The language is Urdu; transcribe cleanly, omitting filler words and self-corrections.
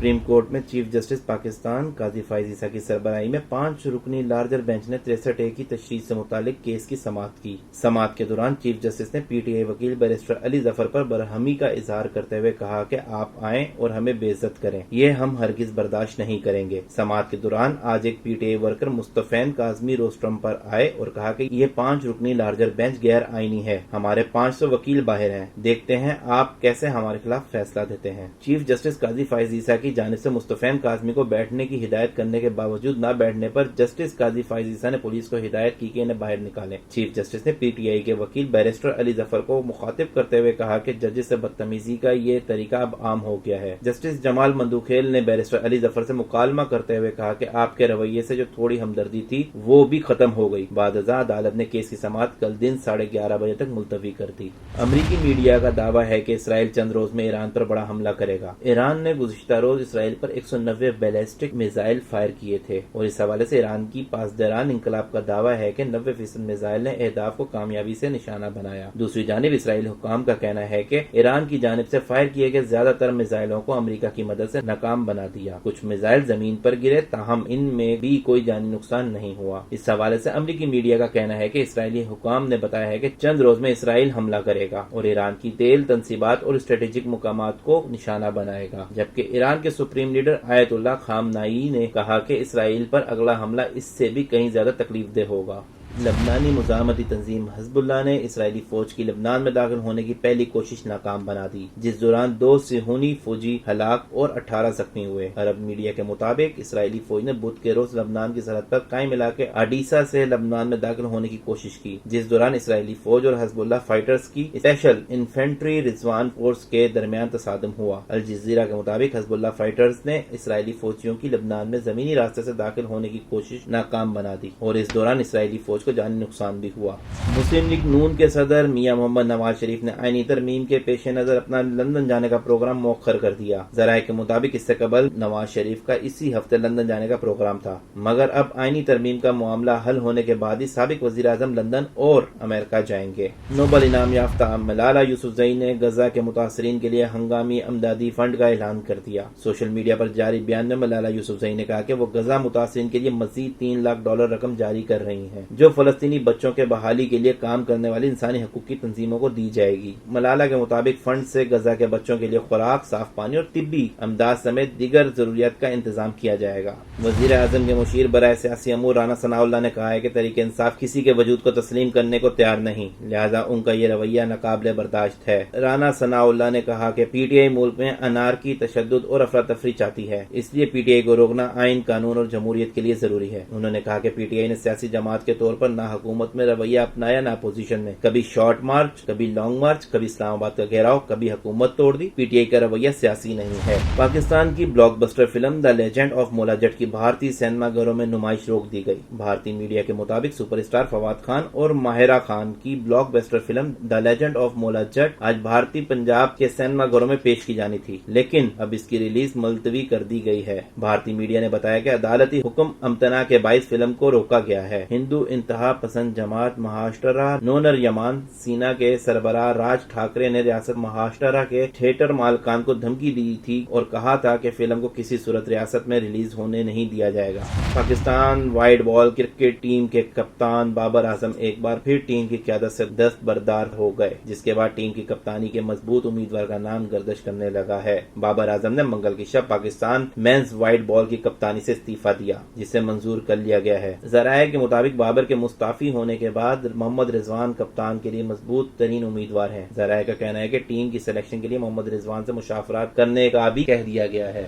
سپریم کورٹ میں چیف جسٹس پاکستان قاضی فائز عیسیٰ کی سربراہی میں 5 رکنی لارجر بینچ نے 63A کی تشریح سے متعلق کیس کی سماعت کی۔ سماعت کے دوران چیف جسٹس نے پی ٹی آئی وکیل بیرسٹر علی ظفر پر برہمی کا اظہار کرتے ہوئے کہا کہ آپ آئیں اور ہمیں بے عزت کریں، یہ ہم ہرگز برداشت نہیں کریں گے۔ سماعت کے دوران آج ایک P T I worker Mustafain Kazmi rostrum پر آئے اور کہا کہ یہ 5 رکنی لارجر بینچ غیر آئینی ہے، ہمارے 500 وکیل باہر ہیں، دیکھتے ہیں آپ کیسے ہمارے خلاف فیصلہ دیتے ہیں۔ چیف جسٹس قاضی فائز عیسیٰ کی جانب سے مصطفین کاظمی کو بیٹھنے کی ہدایت کرنے کے باوجود نہ بیٹھنے پر جسٹس قاضی فائز عیسیٰ نے پولیس کو ہدایت کی کہ انہیں باہر نکالیں۔ چیف جسٹس نے پی ٹی آئی کے وکیل بیرسٹر علی ظفر کو مخاطب کرتے ہوئے کہا کہ ججز سے بدتمیزی کا یہ طریقہ اب عام ہو گیا ہے۔ جسٹس جمال مندوخیل نے بیرسٹر علی ظفر سے مکالمہ کرتے ہوئے کہا کہ آپ کے رویے سے جو تھوڑی ہمدردی تھی وہ بھی ختم ہو گئی۔ بعد ازاں عدالت نے کیس کی سماعت کل دن 11:30 بجے تک ملتوی کر دی۔ امریکی میڈیا کا دعویٰ ہے کہ اسرائیل چند روز میں ایران پر بڑا حملہ کرے گا۔ ایران نے گزشتہ روز اسرائیل پر 190 بیلسٹک میزائل فائر کیے تھے اور اس حوالے سے ایران کی پاسداران انقلاب کا دعویٰ ہے کہ 90% میزائل نے اہداف کو کامیابی سے نشانہ بنایا۔ دوسری جانب اسرائیلی حکام کا کہنا ہے کہ ایران کی جانب سے فائر کیے گئے زیادہ تر میزائلوں کو امریکہ کی مدد سے ناکام بنا دیا۔ کچھ میزائل زمین پر گرے تاہم ان میں بھی کوئی جانی نقصان نہیں ہوا۔ اس حوالے سے امریکی میڈیا کا کہنا ہے کہ اسرائیلی حکام نے بتایا ہے کہ چند روز میں اسرائیل حملہ کرے گا اور ایران کی تیل تنصیبات اور اسٹریٹجک مقامات کو نشانہ بنائے گا، جبکہ ایران کے سپریم لیڈر آیت اللہ خامنائی نے کہا کہ اسرائیل پر اگلا حملہ اس سے بھی کہیں زیادہ تکلیف دہ ہوگا۔ لبنانی مزاحمتی تنظیم حزب اللہ نے اسرائیلی فوج کی لبنان میں داخل ہونے کی پہلی کوشش ناکام بنا دی، جس دوران 2 صہیونی فوجی ہلاک اور 18 زخمی ہوئے۔ عرب میڈیا کے مطابق اسرائیلی فوج نے بدھ کے روز لبنان کی سرحد پر قائم علاقے اڈیسا سے لبنان میں داخل ہونے کی کوشش کی، جس دوران اسرائیلی فوج اور حزب اللہ فائٹرز کی اسپیشل انفینٹری رضوان فورس کے درمیان تصادم ہوا۔ الجزیرہ کے مطابق حزب اللہ فائٹرز نے اسرائیلی فوجیوں کی لبنان میں زمینی راستے سے داخل ہونے کی کوشش ناکام بنا دی اور اس دوران اسرائیلی فوج کو جانی نقصان بھی ہوا۔ مسلم لیگ نون کے صدر میاں محمد نواز شریف نے آئینی ترمیم کے پیش نظر اپنا لندن جانے کا پروگرام مؤخر کر دیا۔ ذرائع کے مطابق اس سے قبل نواز شریف کا اسی ہفتے لندن جانے کا پروگرام تھا، مگر اب آئینی ترمیم کا معاملہ حل ہونے کے بعد ہی سابق وزیر اعظم لندن اور امریکہ جائیں گے۔ نوبل انعام یافتہ ملالہ یوسفزئی نے غزہ کے متاثرین کے لیے ہنگامی امدادی فنڈ کا اعلان کر دیا۔ سوشل میڈیا پر جاری بیان میں ملالہ یوسفزئی نے کہا کہ وہ غزہ متاثرین کے لیے مزید $3 لاکھ رقم جاری کر رہی ہیں، جو فلسطینی بچوں کے بحالی کے لیے کام کرنے والی انسانی حقوق کی تنظیموں کو دی جائے گی۔ ملالہ کے مطابق فنڈ سے غزہ کے بچوں کے لیے خوراک، صاف پانی اور طبی امداد سمیت دیگر ضروریات کا انتظام کیا جائے گا۔ وزیر اعظم کے مشیر برائے سیاسی امور رانا ثناء اللہ نے کہا ہے کہ تحریک انصاف کسی کے وجود کو تسلیم کرنے کو تیار نہیں، لہذا ان کا یہ رویہ ناقابل برداشت ہے۔ رانا ثناء اللہ نے کہا کہ پی ٹی آئی ملک میں انارکی، تشدد اور افراتفری چاہتی ہے، اس لیے پی ٹی آئی کو روکنا آئین، قانون اور جمہوریت کے لیے ضروری ہے۔ انہوں نے کہا کہ پی ٹی آئی نے سیاسی جماعت کے طور پر نہ حکومت میں رویہ اپنایا نہ اپوزیشن میں، کبھی شارٹ مارچ، کبھی لانگ مارچ، کبھی اسلام آباد کا گھیراؤ، کبھی حکومت توڑ دی۔ پی ٹی آئی کا رویہ سیاسی نہیں ہے۔ پاکستان کی block buster film the legend of مولا جٹ کی بھارتی سینما گھروں میں نمائش روک دی گئی۔ بھارتی میڈیا کے مطابق سپر اسٹار فواد خان اور ماہرہ خان کی block buster film the legend of مولا جٹ آج بھارتی پنجاب کے سینما گھروں میں پیش کی جانی تھی، لیکن اب اس کی ریلیز ملتوی کر دی گئی ہے۔ بھارتی میڈیا نے بتایا کہ عدالتی حکم امتناع کے باعث فلم کو روکا گیا ہے۔ ہندو انتہا پسند جماعت مہاشٹرا نونر یمان سینا کے سربراہ راج ٹھاکرے نے ریاست مہاشٹرا کے تھیٹر مالکان کو دھمکی دی تھی اور کہا تھا کہ فلم کو کسی صورت ریاست میں ریلیز ہونے نہیں دیا جائے گا۔ Pakistan white ball cricket team کے کپتان بابر اعظم ایک بار پھر ٹیم کی قیادت سے دستبردار ہو گئے، جس کے بعد ٹیم کی کپتانی کے مضبوط امیدوار کا نام گردش کرنے لگا ہے۔ بابر اعظم نے منگل کی شب پاکستان مینز وائٹ بال کی کپتانی سے استعفیٰ دیا، جسے منظور کر لیا گیا ہے۔ ذرائع کے مطابق بابر کے مستعفی ہونے کے بعد محمد رضوان کپتان کے لیے مضبوط ترین امیدوار ہیں۔ ذرائع کا کہنا ہے کہ ٹیم کی سلیکشن کے لیے محمد رضوان سے مشاورات کرنے کا بھی کہہ دیا گیا ہے۔